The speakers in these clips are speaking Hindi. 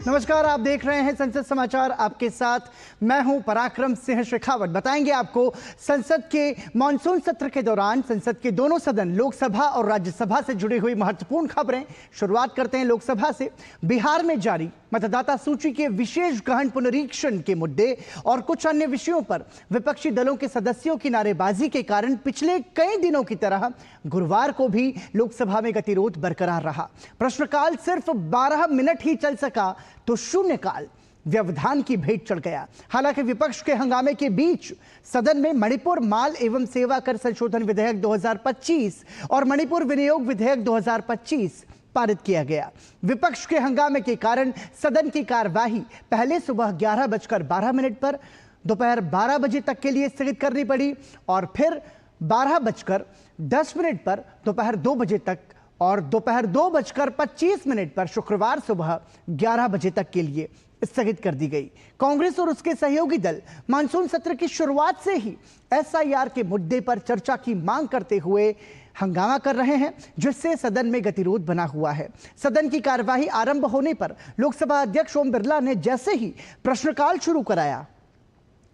नमस्कार, आप देख रहे हैं संसद समाचार। आपके साथ मैं हूं पराक्रम सिंह शेखावत। बताएंगे आपको संसद के मॉनसून सत्र के दौरान संसद के दोनों सदन लोकसभा और राज्यसभा से जुड़ी हुई महत्वपूर्ण खबरें। शुरुआत करते हैं लोकसभा से। बिहार में जारी मतदाता सूची के विशेष गहन पुनरीक्षण के मुद्दे और कुछ अन्य विषयों पर विपक्षी दलों के सदस्यों की नारेबाजी के कारण पिछले कई दिनों की तरह गुरुवार को भी लोकसभा में गतिरोध बरकरार रहा। प्रश्नकाल सिर्फ 12 मिनट ही चल सका तो शून्यकाल व्यवधान की भेंट चढ़ गया। हालांकि विपक्ष के हंगामे के बीच सदन में मणिपुर माल एवं सेवा कर संशोधन विधेयक 2025 और मणिपुर विनियोग विधेयक 2025 पारित किया गया। विपक्ष के हंगामे के कारण सदन की कार्यवाही पहले सुबह 11:12 पर दोपहर 12 बजे तक के लिए स्थगित करनी पड़ी और फिर 12:10 पर दोपहर 2 बजे तक और दोपहर 2:25 पर शुक्रवार सुबह 11 बजे तक के लिए स्थगित कर दी गई। कांग्रेस और उसके सहयोगी दल मानसून सत्र की शुरुआत से ही एसआईआर के मुद्दे पर चर्चा की मांग करते हुए हंगामा कर रहे हैं, जिससे सदन में गतिरोध बना हुआ है। सदन की कार्यवाही आरंभ होने पर लोकसभा अध्यक्ष ओम बिरला ने जैसे ही प्रश्नकाल शुरू कराया,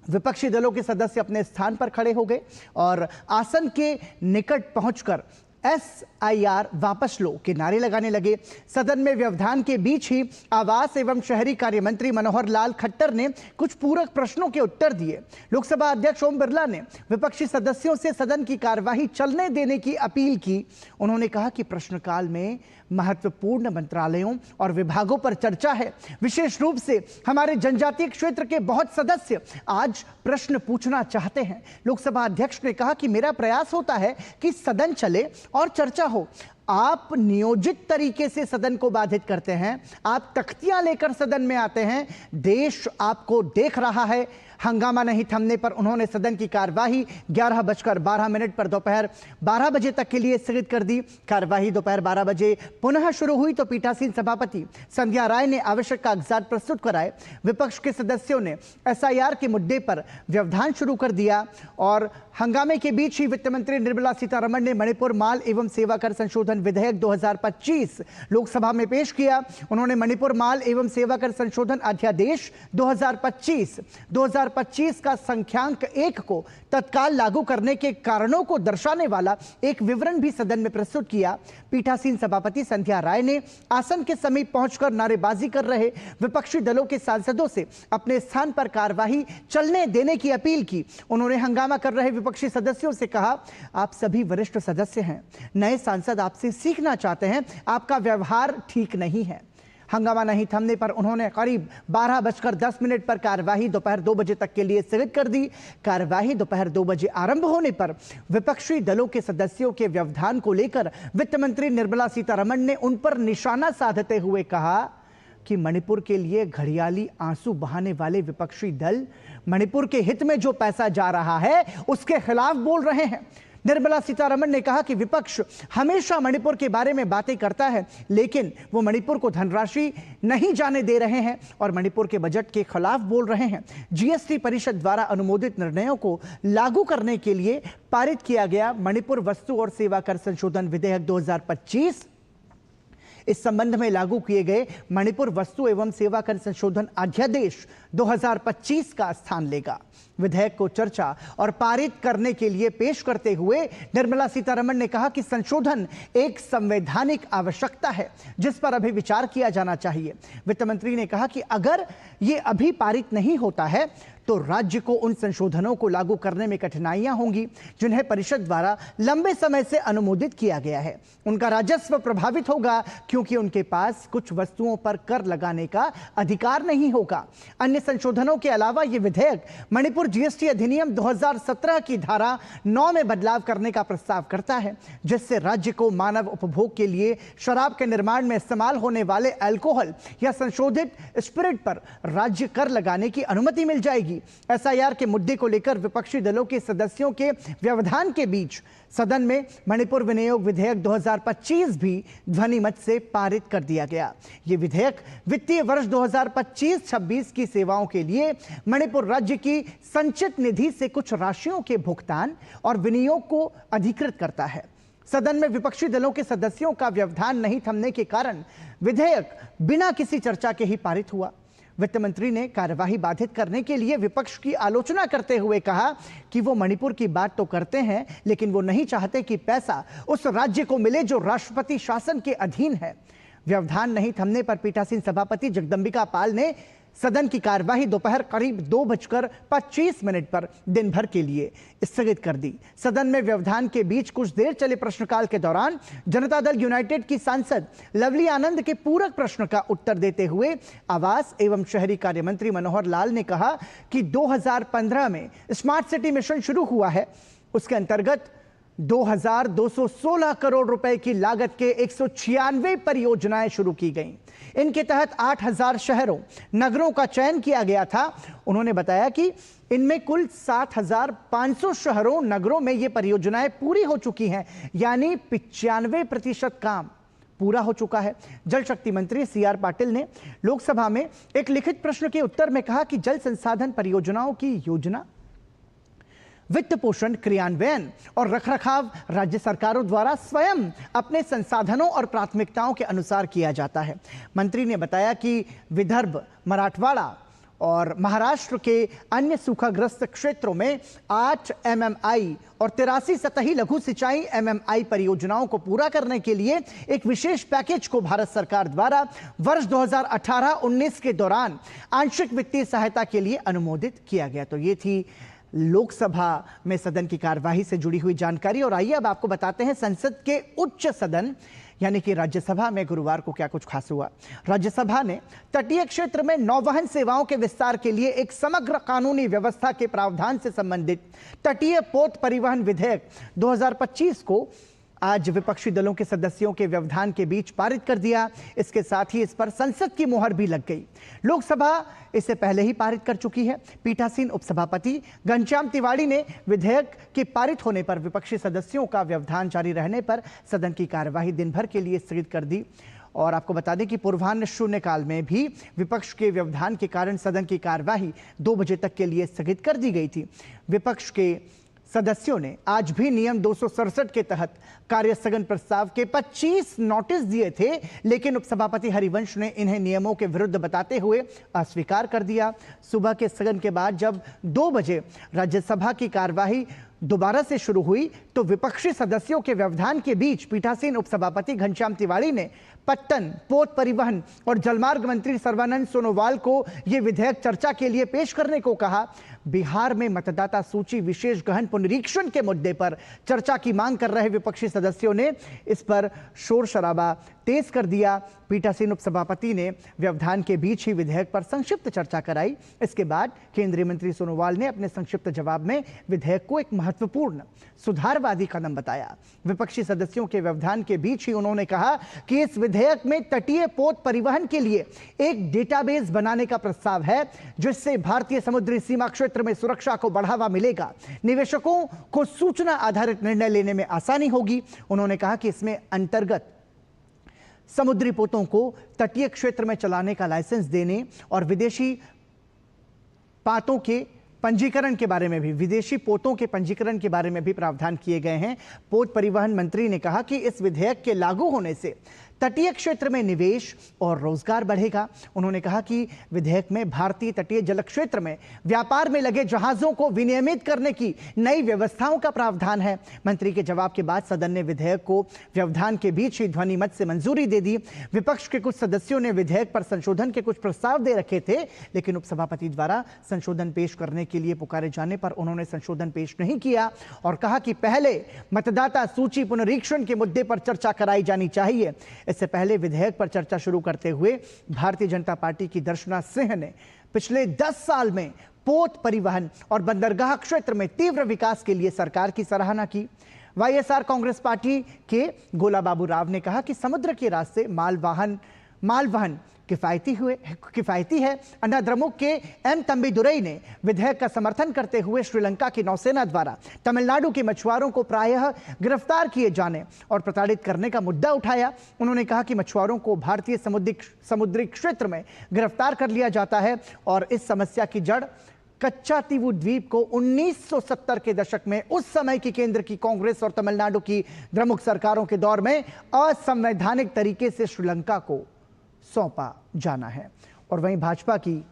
विपक्षी दलों के सदस्य अपने स्थान पर खड़े हो गए और आसन के निकट पहुंचकर एसआईआर वापस लो के नारे लगाने लगे। सदन में व्यवधान के बीच ही आवास एवं शहरी कार्य मंत्री मनोहर लाल खट्टर ने कुछ पूरक प्रश्नों के उत्तर दिए। लोकसभा अध्यक्ष ओम बिरला ने विपक्षी सदस्यों से सदन की कार्यवाही चलने देने की अपील की। उन्होंने कहा कि प्रश्नकाल में महत्वपूर्ण मंत्रालयों और विभागों पर चर्चा है। विशेष रूप से हमारे जनजातीय क्षेत्र के बहुत सदस्य आज प्रश्न पूछना चाहते हैं। लोकसभा अध्यक्ष ने कहा कि मेरा प्रयास होता है कि सदन चले और चर्चा हो। आप नियोजित तरीके से सदन को बाधित करते हैं, आप तख्तियां लेकर सदन में आते हैं, देश आपको देख रहा है। हंगामा नहीं थमने पर उन्होंने सदन की कार्यवाही 11:12 पर दोपहर 12 बजे तक के लिए स्थगित कर दी। कार्यवाही दोपहर 12 बजे पुनः शुरू हुई तो पीठासीन सभापति संध्या राय ने आवश्यक कागजात प्रस्तुत कराए। विपक्ष के सदस्यों ने एसआईआर के मुद्दे पर व्यवधान शुरू कर दिया और हंगामे के बीच ही वित्त मंत्री निर्मला सीतारमण ने मणिपुर माल एवं सेवा कर संशोधन विधेयक 2025 लोकसभा में पेश किया। उन्होंने मणिपुर माल एवं सेवा कर संशोधन अध्यादेश 2025 का संख्यांक 1 को तत्काल लागू करने के कारणों को दर्शाने वाला एक विवरण भी सदन में प्रस्तुत किया। पीठासीन सभापति संध्या राय ने आसन के समीप पहुंचकर नारेबाजी कर रहे विपक्षी दलों के सांसदों से अपने स्थान पर कार्यवाही चलने देने की अपील की। उन्होंने हंगामा कर रहे विपक्षी सदस्यों से कहा, आप सभी वरिष्ठ सदस्य हैं, नए सांसद आपसे सीखना चाहते हैं, आपका व्यवहार ठीक नहीं है। हंगामा नहीं थमने पर उन्होंने करीब 12:10 पर कार्यवाही दोपहर 2 बजे तक के लिए स्थगित कर दी। कार्यवाही दोपहर 2 बजे आरंभ होने पर विपक्षी दलों के सदस्यों के व्यवधान को लेकर वित्त मंत्री निर्मला सीतारमण ने उन पर निशाना साधते हुए कहा कि मणिपुर के लिए घड़ियाली आंसू बहाने वाले विपक्षी दल मणिपुर के हित में जो पैसा जा रहा है उसके खिलाफ बोल रहे हैं। निर्मला सीतारमण ने कहा कि विपक्ष हमेशा मणिपुर के बारे में बातें करता है, लेकिन वो मणिपुर को धनराशि नहीं जाने दे रहे हैं और मणिपुर के बजट के खिलाफ बोल रहे हैं। जीएसटी परिषद द्वारा अनुमोदित निर्णयों को लागू करने के लिए पारित किया गया मणिपुर वस्तु और सेवा कर संशोधन विधेयक 2025 इस संबंध में लागू किए गए मणिपुर वस्तु एवं सेवा कर संशोधन अध्यादेश 2025 का स्थान लेगा। विधेयक को चर्चा और पारित करने के लिए पेश करते हुए निर्मला सीतारमण ने कहा कि संशोधन एक संवैधानिक आवश्यकता है जिस पर अभी विचार किया जाना चाहिए। वित्त मंत्री ने कहा कि अगर ये अभी पारित नहीं होता है तो राज्य को उन संशोधनों को लागू करने में कठिनाइयां होंगी जिन्हें परिषद द्वारा लंबे समय से अनुमोदित किया गया है। उनका राजस्व प्रभावित होगा क्योंकि उनके पास कुछ वस्तुओं पर कर लगाने का अधिकार नहीं होगा। अन्य संशोधनों के अलावा यह विधेयक मणिपुर जीएसटी अधिनियम 2017 की धारा 9 में बदलाव करने का प्रस्ताव करता है, जिससे राज्य को मानव उपभोग के लिए शराब के निर्माण में इस्तेमाल होने वाले अल्कोहल या संशोधित स्पिरिट पर राज्य कर लगाने की अनुमति मिल जाएगी। एसआईआर के मुद्दे को लेकर विपक्षी दलों के सदस्यों के व्यवधान के बीच सदन में मणिपुर विनियोग विधेयक 2025 भी ध्वनि मत से पारित कर दिया गया। यह विधेयक वित्तीय वर्ष 2025-26 की सेवाओं के लिए मणिपुर राज्य की संचित निधि से कुछ राशियों के भुगतान और विनियोग को अधिकृत करता है। सदन में विपक्षी दलों के सदस्यों का व्यवधान नहीं थमने के कारण विधेयक बिना किसी चर्चा के ही पारित हुआ। वित्त मंत्री ने कार्यवाही बाधित करने के लिए विपक्ष की आलोचना करते हुए कहा कि वो मणिपुर की बात तो करते हैं, लेकिन वो नहीं चाहते कि पैसा उस राज्य को मिले जो राष्ट्रपति शासन के अधीन है। व्यवधान नहीं थमने पर पीठासीन सभापति जगदंबिका पाल ने सदन की कार्यवाही दोपहर करीब 2:25 पर दिन भर के लिए स्थगित कर दी। सदन में व्यवधान के बीच कुछ देर चले प्रश्नकाल के दौरान जनता दल यूनाइटेड की सांसद लवली आनंद के पूरक प्रश्न का उत्तर देते हुए आवास एवं शहरी कार्य मंत्री मनोहर लाल ने कहा कि 2015 में स्मार्ट सिटी मिशन शुरू हुआ है। उसके अंतर्गत 2216 करोड़ रुपए की लागत के 196 परियोजनाएं शुरू की गईं। इनके तहत 8000 शहरों नगरों का चयन किया गया था। उन्होंने बताया कि इनमें कुल 7500 शहरों नगरों में ये परियोजनाएं पूरी हो चुकी हैं, यानी 95% काम पूरा हो चुका है। जल शक्ति मंत्री CR पाटिल ने लोकसभा में एक लिखित प्रश्न के उत्तर में कहा कि जल संसाधन परियोजनाओं की योजना, वित्त पोषण, क्रियान्वयन और रखरखाव राज्य सरकारों द्वारा स्वयं अपने संसाधनों और प्राथमिकताओं के अनुसार किया जाता है। मंत्री ने बताया कि विदर्भ, मराठवाड़ा और महाराष्ट्र के अन्य सूखाग्रस्त क्षेत्रों में 8 MMI और 83 सतही लघु सिंचाई MMI परियोजनाओं को पूरा करने के लिए एक विशेष पैकेज को भारत सरकार द्वारा वर्ष 2018-19 के दौरान आंशिक वित्तीय सहायता के लिए अनुमोदित किया गया। तो ये थी लोकसभा में सदन की कार्यवाही से जुड़ी हुई जानकारी। और आइए अब आपको बताते हैं संसद के उच्च सदन यानी कि राज्यसभा में गुरुवार को क्या कुछ खास हुआ। राज्यसभा ने तटीय क्षेत्र में नौवहन सेवाओं के विस्तार के लिए एक समग्र कानूनी व्यवस्था के प्रावधान से संबंधित तटीय पोत परिवहन विधेयक 2025 को आज विपक्षी दलों के सदस्यों के व्यवधान के बीच पारित कर दिया। इसके साथ ही इस पर संसद की मोहर भी लग गई। लोकसभा इसे पहले ही पारित कर चुकी है। पीठासीन उपसभापति घनश्याम तिवाड़ी ने विधेयक के पारित होने पर विपक्षी सदस्यों का व्यवधान जारी रहने पर सदन की कार्यवाही दिन भर के लिए स्थगित कर दी। और आपको बता दें कि पूर्वाह्न शून्यकाल में भी विपक्ष के व्यवधान के कारण सदन की कार्यवाही 2 बजे तक के लिए स्थगित कर दी गई थी। विपक्ष के सदस्यों ने आज भी नियम 267 के तहत कार्य स्थगन प्रस्ताव के 25 नोटिस दिए थे, लेकिन उपसभापति हरिवंश ने इन्हें नियमों के विरुद्ध बताते हुए अस्वीकार कर दिया। सुबह के स्थगन के बाद जब 2 बजे राज्यसभा की कार्यवाही दोबारा से शुरू हुई तो विपक्षी सदस्यों के व्यवधान के बीच पीठासीन उपसभापति घनश्याम तिवाड़ी ने पट्टन, पोत परिवहन और जलमार्ग मंत्री सर्बानंद सोनोवाल को यह विधेयक चर्चा के लिए पेश करने को कहा। बिहार में मतदाता सूची विशेष गहन पुनरीक्षण के मुद्दे पर चर्चा की मांग कर रहे विपक्षी सदस्यों ने इस पर शोर शराबा तेज कर दिया। पीठासीन उपसभापति ने व्यवधान के बीच ही विधेयक पर संक्षिप्त चर्चा कराई। इसके बाद केंद्रीय मंत्री सोनोवाल ने अपने संक्षिप्त जवाब में विधेयक को एक महत्वपूर्ण सुधारवादी कदम बताया। विपक्षी सदस्यों के व्यवधान के बीच ही उन्होंने कहा कि इस विधेयक में तटीय पोत परिवहन के लिए एक डेटाबेस बनाने का प्रस्ताव है, जिससे भारतीय समुद्री सीमा क्षेत्र में सुरक्षा को बढ़ावा मिलेगा। निवेशकों को सूचना आधारित निर्णय लेने में आसानी होगी। उन्होंने कहा कि इसमें अंतर्गत समुद्री पोतों को तटीय क्षेत्र में चलाने का लाइसेंस देने और विदेशी पोतों के पंजीकरण के बारे में भी प्रावधान किए गए हैं। पोत परिवहन मंत्री ने कहा कि इस विधेयक के लागू होने से तटीय क्षेत्र में निवेश और रोजगार बढ़ेगा। उन्होंने कहा कि विधेयक में भारतीय तटीय जल क्षेत्र में व्यापार में लगे जहाजों को विनियमित करने की नई व्यवस्थाओं का प्रावधान है। मंत्री के जवाब के बाद सदन ने विधेयक को व्यवधान के बीच ही ध्वनि मत से मंजूरी दे दी। विपक्ष के कुछ सदस्यों ने विधेयक पर संशोधन के कुछ प्रस्ताव दे रखे थे, लेकिन उपसभापति द्वारा संशोधन पेश करने के लिए पुकारे जाने पर उन्होंने संशोधन पेश नहीं किया और कहा कि पहले मतदाता सूची पुनरीक्षण के मुद्दे पर चर्चा कराई जानी चाहिए। इससे पहले विधेयक पर चर्चा शुरू करते हुए भारतीय जनता पार्टी की दर्शना सिंह ने पिछले 10 साल में पोत परिवहन और बंदरगाह क्षेत्र में तीव्र विकास के लिए सरकार की सराहना की। वाईएसआर कांग्रेस पार्टी के गोला बाबू राव ने कहा कि समुद्र के रास्ते मालवहन किफायती है। अन्ना द्रमुक के एम तंबीदुरई ने विधेयक का समर्थन करते हुए श्रीलंका की नौसेना द्वारा तमिलनाडु के मछुआरों को प्रायः गिरफ्तार किए जाने और प्रताड़ित करने का मुद्दा उठाया। उन्होंने कहा कि मछुआरों को भारतीय समुद्री क्षेत्र में गिरफ्तार कर लिया जाता है और इस समस्या की जड़ कच्चा तीवू द्वीप को 1970 के दशक में उस समय की केंद्र की कांग्रेस और तमिलनाडु की द्रमुक सरकारों के दौर में असंवैधानिक तरीके से श्रीलंका को सौंपा जाना है। और वहीं भाजपा की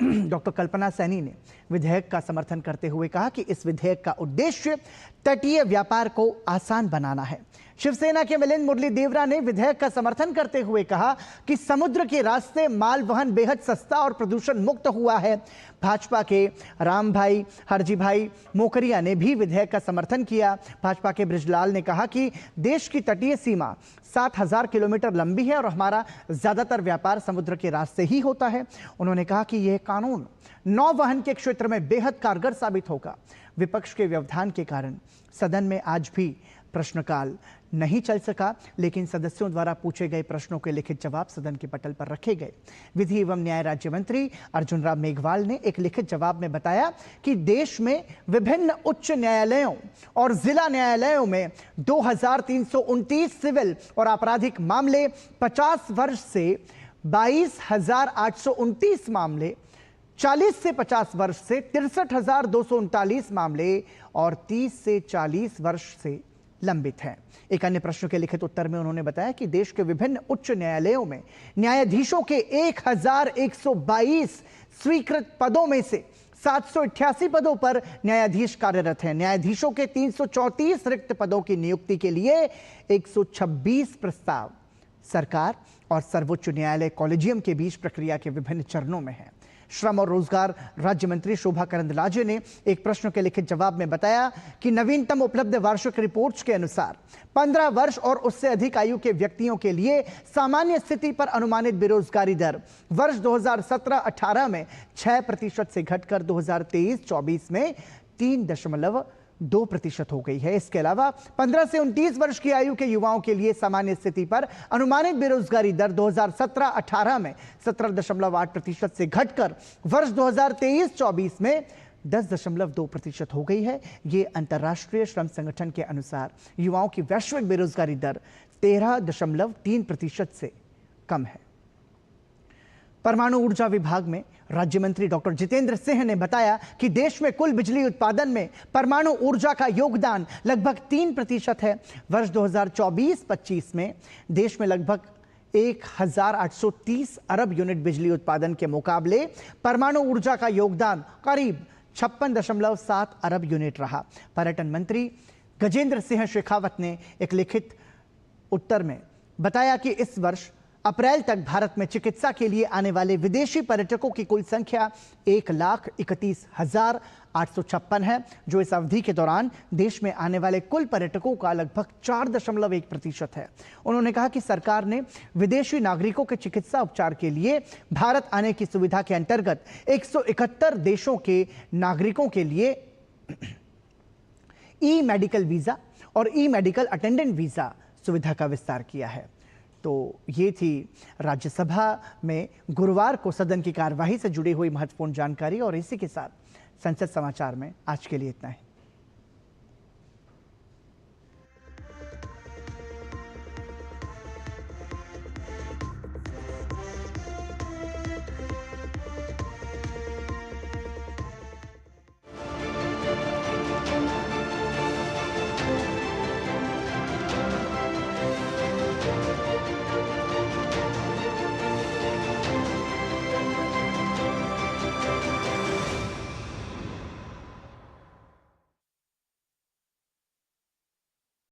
डॉक्टर कल्पना सैनी ने विधेयक का समर्थन करते हुए कहा कि इस विधेयक का उद्देश्य तटीय व्यापार को आसान बनाना है। शिवसेना के मिलिंद मुरली देवरा ने विधेयक का समर्थन करते हुए कहा कि समुद्र के रास्ते माल वहन बेहद सस्ता और प्रदूषण मुक्त हुआ है। भाजपा के राम भाई हरजी भाई मोकरिया ने भी विधेयक का समर्थन किया। भाजपा के बृजलाल ने कहा कि देश की तटीय सीमा 7,000 किलोमीटर लंबी है और हमारा ज्यादातर व्यापार समुद्र के रास्ते ही होता है। उन्होंने कहा कि यह कानून नौवहन के क्षेत्र में बेहद कारगर साबित होगा। विपक्ष के व्यवधान के कारण सदन में आज भी प्रश्नकाल नहीं चल सका, लेकिन सदस्यों द्वारा पूछे गए प्रश्नों के लिखित जवाब सदन के पटल पर रखे गए। विधि एवं न्याय राज्य मंत्री अर्जुन राम मेघवाल ने एक लिखित जवाब में बताया कि देश में विभिन्न उच्च न्यायालयों और जिला न्यायालयों में 2329 सिविल और आपराधिक मामले, 50 वर्ष से 22,829 मामले, 40 से 50 वर्ष से 63,239 मामले और 30 से 40 वर्ष से लंबित हैं। एक अन्य प्रश्न के लिखित उत्तर में उन्होंने बताया कि देश के विभिन्न उच्च न्यायालयों में न्यायाधीशों के 1,122 स्वीकृत पदों में से 788 पदों पर न्यायाधीश कार्यरत हैं। न्यायाधीशों के 334 रिक्त पदों की नियुक्ति के लिए 126 प्रस्ताव सरकार और सर्वोच्च न्यायालय कॉलेजियम के बीच प्रक्रिया के विभिन्न चरणों में है। श्रम और रोजगार राज्य मंत्री शोभा करंदलाजे ने एक प्रश्न के लिखित जवाब में बताया कि नवीनतम उपलब्ध वार्षिक रिपोर्ट्स के अनुसार 15 वर्ष और उससे अधिक आयु के व्यक्तियों के लिए सामान्य स्थिति पर अनुमानित बेरोजगारी दर वर्ष 2017-18 में 6% से घटकर 2023-24 में 3.2% हो गई है। इसके अलावा 15 से 29 वर्ष की आयु के युवाओं के लिए सामान्य स्थिति पर अनुमानित बेरोजगारी दर 2017-18 में 17.8% से घटकर वर्ष 2023-24 में 10.2% हो गई है। ये अंतर्राष्ट्रीय श्रम संगठन के अनुसार युवाओं की वैश्विक बेरोजगारी दर 13.3% से कम है। परमाणु ऊर्जा विभाग में राज्य मंत्री डॉक्टर जितेंद्र सिंह ने बताया कि देश में कुल बिजली उत्पादन में परमाणु ऊर्जा का योगदान लगभग 3% है। वर्ष 2024-25 में देश में लगभग 1,830 अरब यूनिट बिजली उत्पादन के मुकाबले परमाणु ऊर्जा का योगदान करीब 56.7 अरब यूनिट रहा। पर्यटन मंत्री गजेंद्र सिंह शेखावत ने एक लिखित उत्तर में बताया कि इस वर्ष अप्रैल तक भारत में चिकित्सा के लिए आने वाले विदेशी पर्यटकों की कुल संख्या 1,31,856 है, जो इस अवधि के दौरान देश में आने वाले कुल पर्यटकों का लगभग 4.1% है। उन्होंने कहा कि सरकार ने विदेशी नागरिकों के चिकित्सा उपचार के लिए भारत आने की सुविधा के अंतर्गत 171 देशों के नागरिकों के लिए ई मेडिकल वीजा और ई मेडिकल अटेंडेंट वीजा सुविधा का विस्तार किया है। तो ये थी राज्यसभा में गुरुवार को सदन की कार्यवाही से जुड़ी हुई महत्वपूर्ण जानकारी और इसी के साथ संसद समाचार में आज के लिए इतना ही।